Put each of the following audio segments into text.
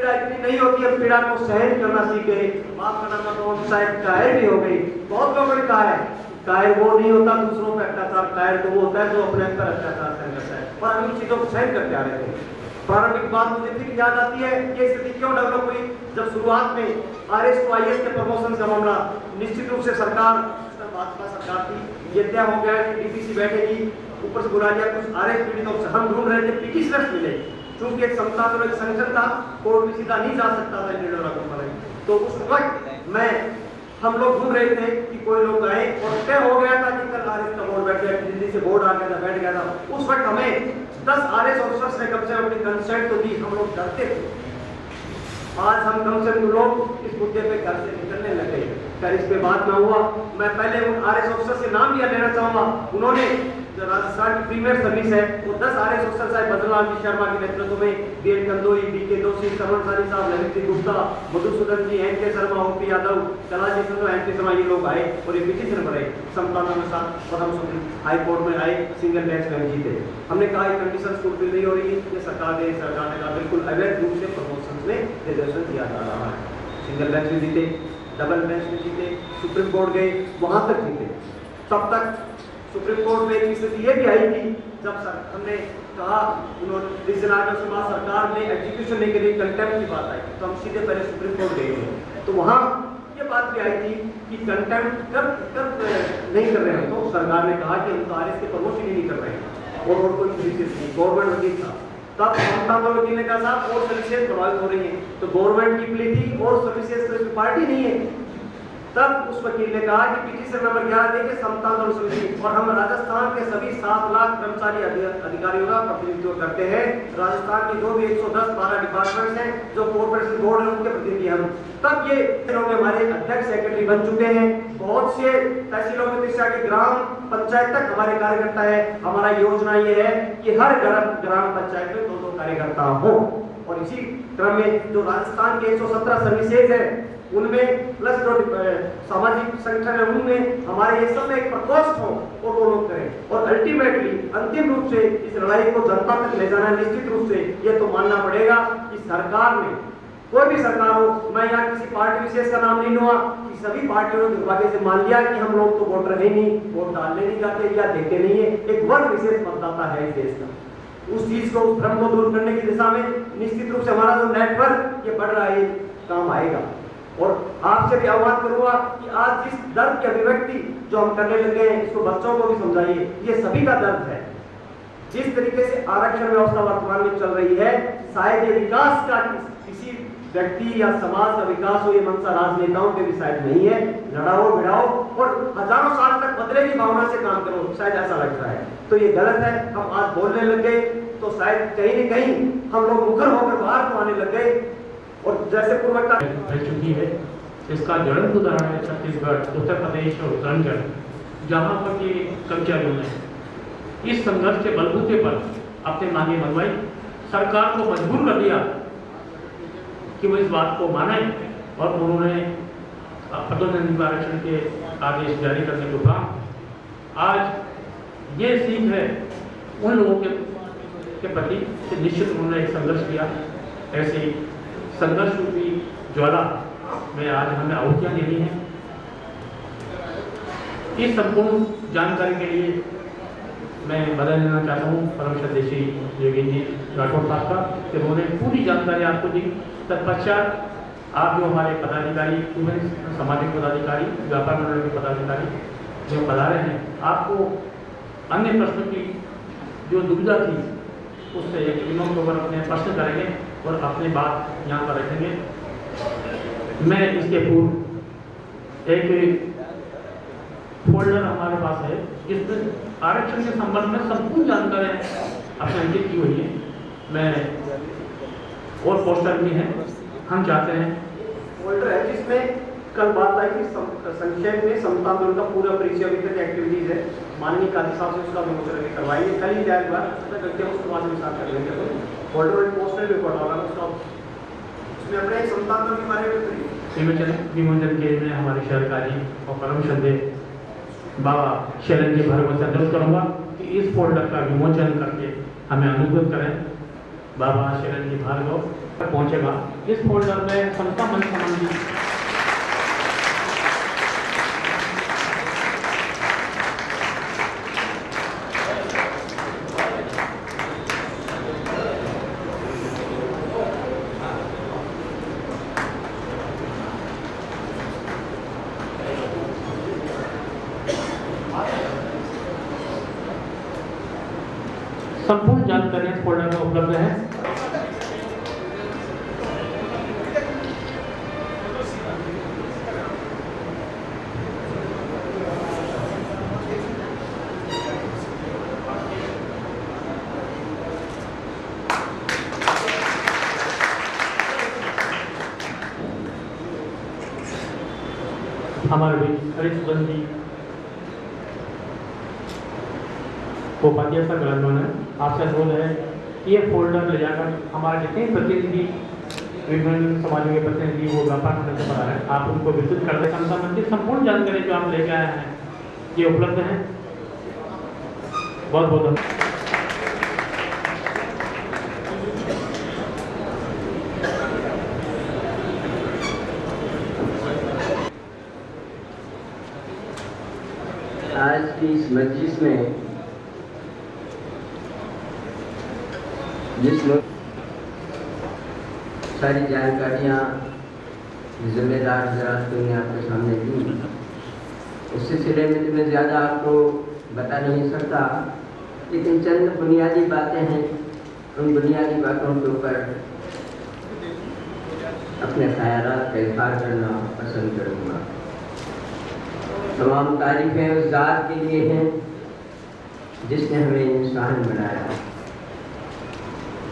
पीड़ा इतनी नहीं होती है, पीड़ा को सहन करना सीखे। माफ करना मतलब शायद कायर भी हो गई। बहुत लोगों ने कहा है कायर वो नहीं होता दूसरों पर अत्याचार, कायर तो वो होता है जो अपने पर अत्याचार सहन करता है। और हम इन चीजों को सहन करते आ रहे थे। प्रारंभिक बात मुझे फिर याद आती है, ये स्थिति क्यों डेवलप हुई जब शुरुआत में आरएस को आईएएस के प्रमोशन का मामला, निश्चित रूप से सरकार भाजपा सरकार थी, ये तय हो गया कि डीपीसी बैठेगी, ऊपर से बुला लिया कुछ आरएस पीड़ितों से। हम ढूंढ रहे थे पिटिशनर्स मिले, क्योंकि एक समता तो एक संगठन था, कोर्ट में सीधा नहीं जा सकता था निर्णय को। तो उस वक्त मैं हम लोग ढूंढ रहे थे कि कोई लोग आए और तय हो गया था कि कल आरएस का बोर्ड बैठ गया, दिल्ली से बोर्ड आ गया था, बैठ गया था। उस वक्त हमें 10 आरएस ऑफिसर्स ने कम से कम अपनी कंसेंट तो दी, हम लोग डरते थे। आज हम कम से कम लोग इस मुद्दे पे घर से निकलने लगे। खैर इस पे बात ना हुआ। मैं पहले उन आरएस ऑफिसर से नाम भी लेना चाहूंगा। उन्होंने जो राजस्थान की प्रीमियर सर्विस है वो 10 आरएस ऑफिसर साहब बद्रीलाल जी शर्मा के नेतृत्व में, बीएन कंदोई, बीके दोषी, सरवण सानी साहब, ललित सिंह गुप्ता, मधुसूदन जी, N K Sharma, OP Yadav, कलाजी Sandhu, N K Sharma, ये लोग आए और ये पिटीशन बनाए समता के साथ। और हम हाई कोर्ट में आए, सिंगल बेंच में जीते। हमने कहा ये कंडीशन फुलफिल नहीं हो रही, ये सरकार ने कहा बिल्कुल अवैध रूप से प्रमोशन में रिजर्वेशन दिया जा रहा है। सिंगल बेंच में जीते, डबल बेंच में जीते, सुप्रीम कोर्ट गए, वहां तक जीते। तब तक सुप्रीम कोर्ट में एक स्थिति ये भी आई थी जब हमने कहा, उन्होंने डिसीजन आने के बाद सरकार ने एग्जीक्यूशन नहीं करी, कंटेम्प्ट की बात आई, तो हम सीधे पहले सुप्रीम कोर्ट गए। तो वहां ये बात भी आई थी कि कंटेम्प्ट कब नहीं कर रहे हैं, तो सरकार ने कहा कि हम तो आरएस के प्रमोशन ही नहीं कर रहे हैं और कोई सर्विसेज नहीं, गवर्नमेंट वकील था। तब ममता वकील ने कहा साहब और सर्विसेज प्रभावित हो रही है, तो गवर्नमेंट की प्ली थी और सर्विसेज तो इसमें पार्टी नहीं है। तब उस वकील ने कहा कि पिटीशन नंबर 11 देखिए समता समिति, और हम राजस्थान के सभी 7 लाख कर्मचारी अधिकारियों का प्रतिनिधित्व करते हैं। राजस्थान की जो भी 110-12 डिपार्टमेंट्स हैं, जो कॉर्पोरेशन बोर्ड है, उनके प्रतिनिधि हम। तब ये हमारे अध्यक्ष सेक्रेटरी बन चुके हैं। बहुत से तहसीलों में के ग्राम पंचायत तक हमारे कार्यकर्ता है। हमारा योजना ये है कि हर ग्राम पंचायत में 2-2 कार्यकर्ता हो। और इसी क्रम में जो राजस्थान के 117 सर्विसेज है उनमें प्लस जो सामाजिक संगठन है उनमें हमारे ये सब में एक प्रकोष्ठ हो और वो लोग करें। और अल्टीमेटली अंतिम रूप से इस लड़ाई को जनता तक ले जाना, निश्चित रूप से ये तो मानना पड़ेगा कि सरकार ने, कोई भी सरकार हो, मैं यहाँ किसी पार्टी विशेष का नाम नहीं लूंगा, कि सभी पार्टियों ने दुर्भाग्य से मान लिया कि हम लोग तो वोटर है नहीं, वोट डालने नहीं जाते या देते नहीं है। एक वर्ग विशेष मतदाता है इस देश का। उस चीज को, उस भ्रम को दूर करने की दिशा में निश्चित रूप से हमारा जो नेटवर्क ये बढ़ रहा है, काम आएगा। और आपसे भी आह्वान करूंगा कि आज जिस दर्द की अभिव्यक्ति जो हम करने लगे हैं, इसको बच्चों को भी समझाइए, ये सभी का दर्द है। जिस तरीके से आरक्षण व्यवस्था वर्तमान में चल रही है, शायद ये विकास का किसी व्यक्ति या समाज का विकास हो, ये मंशा राजनेताओं के भी शायद नहीं है। लड़ाओ भिड़ाओ और हजारों साल तक बदलेगी भावना से काम करो, शायद ऐसा लगता है, तो ये गलत है। हम आज बोलने लग गए तो शायद कहीं न कहीं हम लोग मुखर होकर बाहर तो आने लग गए। और जैसे पूर्वता रह चुकी है, इसका ज्वलंत उदाहरण है छत्तीसगढ़, उत्तर प्रदेश और उत्तराखंड, जहाँ पर के कर्मचारियों ने इस संघर्ष के बलबूते पर अपने मांगे मनवाई, सरकार को मजबूर कर दिया कि वो इस बात को माने, और उन्होंने पदोन्नति आरक्षण के आदेश जारी करने को कहा। आज ये सीख है उन लोगों के प्रति कि निश्चित उन्होंने एक संघर्ष किया। ऐसे संघर्ष रूपी ज्वाला में आज हमें आहुतियाँ देनी है। इस संपूर्ण जानकारी के लिए मैं बधाई देना चाहता हूँ परम श्रद्धेय श्री योगेंद्र जी राठौड़ साहब का, कि उन्होंने पूरी जानकारी आपको दी। तत्पश्चात आप जो हमारे पदाधिकारी, सामाजिक पदाधिकारी, व्यापार मंडल के पदाधिकारी जो पधारे हैं, आपको अन्य प्रश्नों की जो दुविधा थी उससे एक विनम्र होकर अपने प्रश्न करेंगे और अपनी बात यहाँ पर रखेंगे। मैं इसके पूर्व एक फोल्डर हमारे पास है जिसमें आरक्षण के संबंध में संपूर्ण जानकारियाँ अपने अंकित की हुई है। मैं और पोस्टर भी हैं, हम चाहते हैं फोल्डर है जिसमें कल बात आई कि संक्षेप में समता आंदोलन का पूरा परिचय अभी तक एक्टिविटीज है। माननीय काजी साहब से उसका विमोचन करवाएंगे, कल ही जाएगा करके उसके बाद में स्टार्ट कर लेंगे। तो फोल्डर पोस्टर भी पड़ा होगा उसका, उसमें अपने समता आंदोलन के बारे में विमोचन के लिए हमारे शहर काजी और परम श्रद्धेय बाबा शरण जी भार्गव से अनुरोध करूँगा कि इस फोल्डर का विमोचन करके हमें अनुरोध करें। बाबा शरण जी भार्गव पहुंचेगा। इस फोल्डर में समता मंच संबंधी संपूर्ण जानकारियां इस फोल्डर में उपलब्ध है। हमारे बीच हरिशवन जी उपाध्याय सर ग्रामीण है, आपसे अनुरोध है कि ये फोल्डर ले जाकर हमारे जितने प्रतिनिधि विभिन्न समाजों के प्रतिनिधि वो व्यापार करने से पढ़ा है, आप उनको विस्तृत कर दें। संबंधित संपूर्ण जानकारी जो आप लेके आए हैं ये उपलब्ध है। बहुत बहुत धन्यवाद। आज की इस मजलिस में जिस सारी जानकारियाँ जिम्मेदार हजरात ने आपके सामने दी, उस सिलसिले में तो मैं ज़्यादा आपको बता नहीं सकता, लेकिन चंद बुनियादी बातें हैं। उन बुनियादी बातों के ऊपर अपने ख्यालात का इज़हार करना पसंद करूँगा। तमाम तारीफ़ें उस ज़ात के लिए हैं जिसने हमें इंसान बनाया,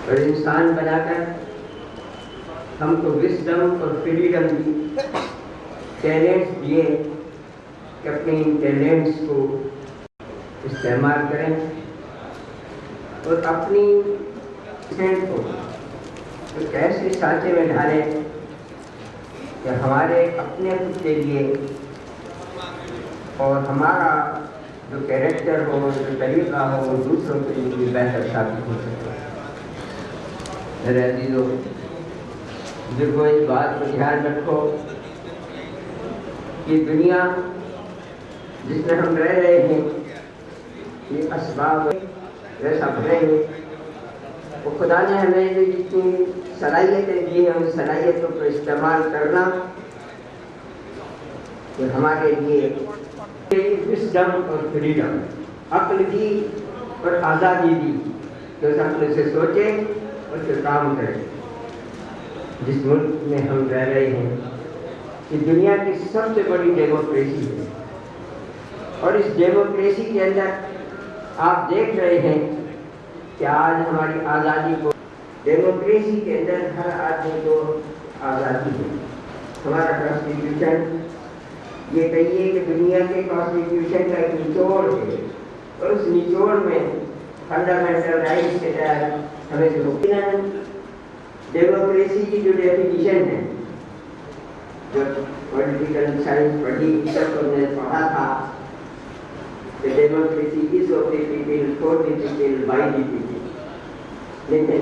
और इंसान बनाकर हमको विजडम और फ्रीडम दी, टैलेंट्स दिए कि अपने इन टैलेंट्स को इस्तेमाल करें और अपनी सेंट को तो ऐसे सांचे में ढालें कि हमारे अपने खुद के लिए और हमारा जो कैरेक्टर हो, जो तरीका हो, वो दूसरों के लिए भी बेहतर साबित हो सके। मेरे अजीजों, बुजुर्गों, इस बात को ध्यान रखो कि दुनिया जिसमें हम रह रहे हैं, ये असबाब वैसा भरे हैं, वो खुदा ने हमें जो जितनी सलाहियतें दी हैं, उन सलाहियतों को इस्तेमाल करना तो हमारे लिए विजडम और फ्रीडम, अक्ल दी और आज़ादी दी कि उस अक्ल से सोचे और फिर काम करें। जिस मुल्क में हम रह रहे हैं, ये दुनिया की सबसे बड़ी डेमोक्रेसी है, और इस डेमोक्रेसी के अंदर आप देख रहे हैं कि आज हमारी आज़ादी को, डेमोक्रेसी के अंदर हर आदमी को आज़ादी है। हमारा कॉन्स्टिट्यूशन ये कहिए कि दुनिया के कॉन्स्टिट्यूशन का एक निचोड़ है, और उस निचोड़ में फंडामेंटल राइट्स के तहत हमें जो डेमोक्रेसी की जो डेफिनेशन है, जो पॉलिटिकल साइंस पढ़ी तब हमने पढ़ा था कि democracy is of the people, for the people, by the people. लेकिन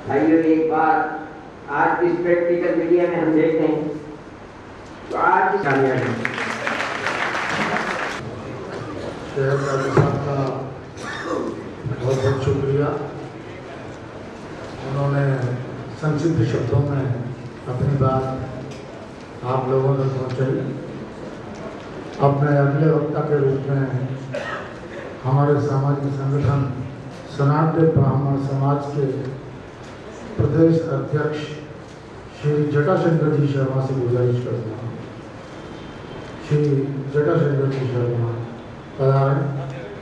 भाइयों, एक बात आज इस प्रैक्टिकल मीडिया में हम देखें तो आज कामयाबी का बहुत बहुत शुक्रिया। उन्होंने संक्षिप्त शब्दों में अपनी बात आप लोगों तक पहुँचाई। अपने अगले वक्ता के रूप में हमारे सामाजिक संगठन सनातन ब्राह्मण समाज के प्रदेश अध्यक्ष श्री जटाशंकर जी शर्मा से गुजारिश करता हूँ। श्री जटाशंकर जी शर्मा पधारें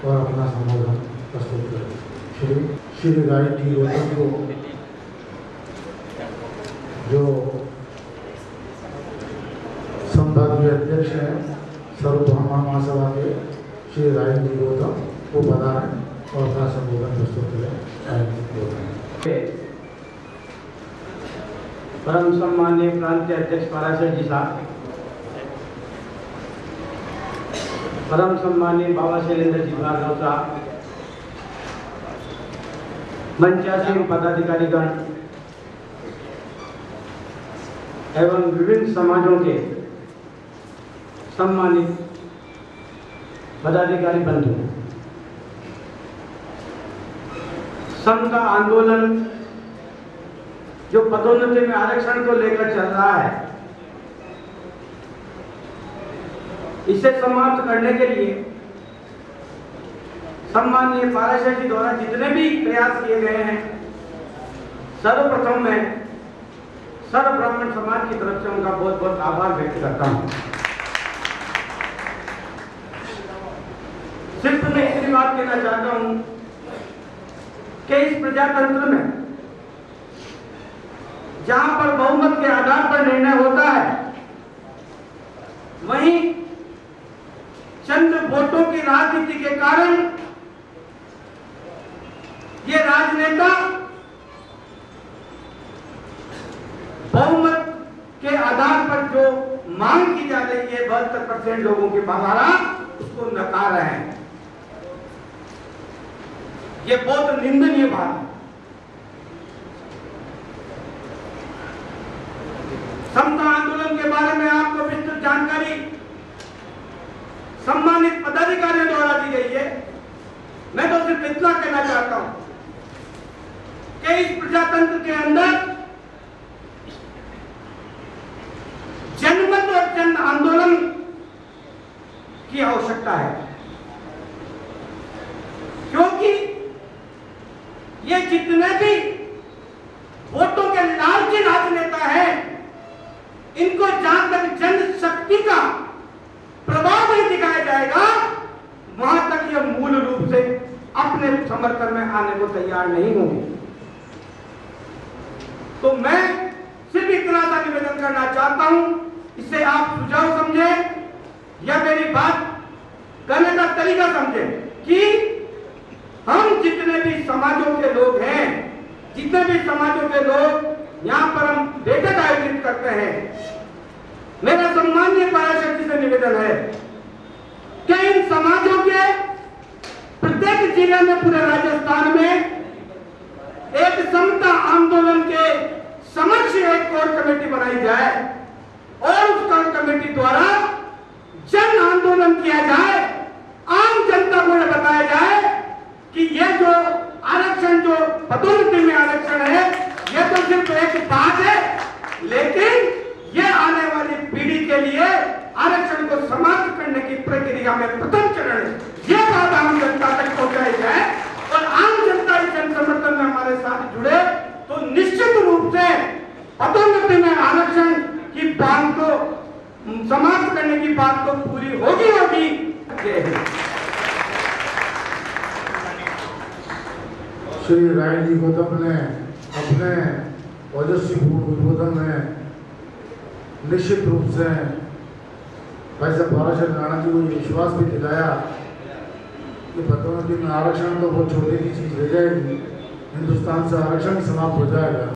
और अपना संबोधन प्रस्तुत करें। श्री गायत्री गौतम को, जो संभागीय अध्यक्ष हैं सर्व ब्राह्मण महासभा के, श्री गायत्री गौतम को पधारें और अपना संबोधन प्रस्तुत करें। परम सम्माननीय प्रांतीय अध्यक्ष पाराशर जी साहब, परम सम्माननीय बाबा शैलेंद्र जी भार्गव साहब, मंचासीन पदाधिकारीगण, एवं विभिन्न समाजों के सम्मानित पदाधिकारी बंधु, संघ का आंदोलन जो पदोन्नति में आरक्षण को लेकर चल रहा है, इसे समाप्त करने के लिए सम्माननीय पाराशर जी द्वारा जितने भी प्रयास किए गए हैं, सर्वप्रथम मैं सर्व ब्राह्मण समाज की तरफ से उनका बहुत बहुत आभार व्यक्त करता हूं। सिर्फ मैं इतनी बात कहना चाहता हूं कि इस प्रजातंत्र में जहां पर बहुमत के आधार पर निर्णय होता है, वहीं चंद वोटों की राजनीति के कारण ये राजनेता बहुमत के आधार पर जो मांग की जा रही है 72% लोगों के द्वारा, उसको नकार रहे हैं। ये बहुत निंदनीय बात है। समता आंदोलन के बारे में आपको विस्तृत जानकारी सम्मानित पदाधिकारियों द्वारा दी गई है। मैं तो सिर्फ इतना कहना चाहता हूं कि इस प्रजातंत्र के अंदर जनमत और जन आंदोलन की आवश्यकता है, क्योंकि ये जितने भी वोटों के लालची राजनेता हैं, इनको जहां तक जनशक्ति का प्रभाव नहीं दिखाया जाएगा, वहां तक ये मूल रूप से अपने समर्थन में आने को तैयार नहीं होंगे। तो मैं सिर्फ इतना सा निवेदन करना चाहता हूं, इसे आप सुझाव समझे या मेरी बात करने का तरीका समझे कि हम जितने भी समाजों के लोग हैं, जितने भी समाजों के लोग यहां पर हम बैठक आयोजित करते हैं, मेरा सम्मानीय पाराशर जी से निवेदन है कि इन समाजों के प्रत्येक जिले में, पूरे राजस्थान में एक समता आंदोलन के समक्ष एक कोर कमेटी बनाई जाए और उस कोर कमेटी द्वारा जन आंदोलन किया जाए। आम जनता को यह बताया जाए कि यह जो आरक्षण, जो पदोन्नति में आरक्षण है, यह तो सिर्फ एक बात है, लेकिन यह आने वाली पीढ़ी के लिए आरक्षण को समाप्त करने की प्रक्रिया में प्रथम चरण है। यह बात आम जनता तक पहुंचाई जाए और आम जनता इस जन समर्थन में हमारे साथ जुड़े तो निश्चित रूप से पदोन्नति में आरक्षण की बात को समाप्त करने की बात तो पूरी होगी। श्री राय जी गौतम ने अपने ओजस्वी उद्बोधन में निश्चित रूप से भाई साहब पाराशर राणा जी को विश्वास भी दिलाया कि पदोन्नति में आरक्षण तो बहुत छोटी सी चीज रह जाएगी, हिंदुस्तान से आरक्षण समाप्त हो जाएगा।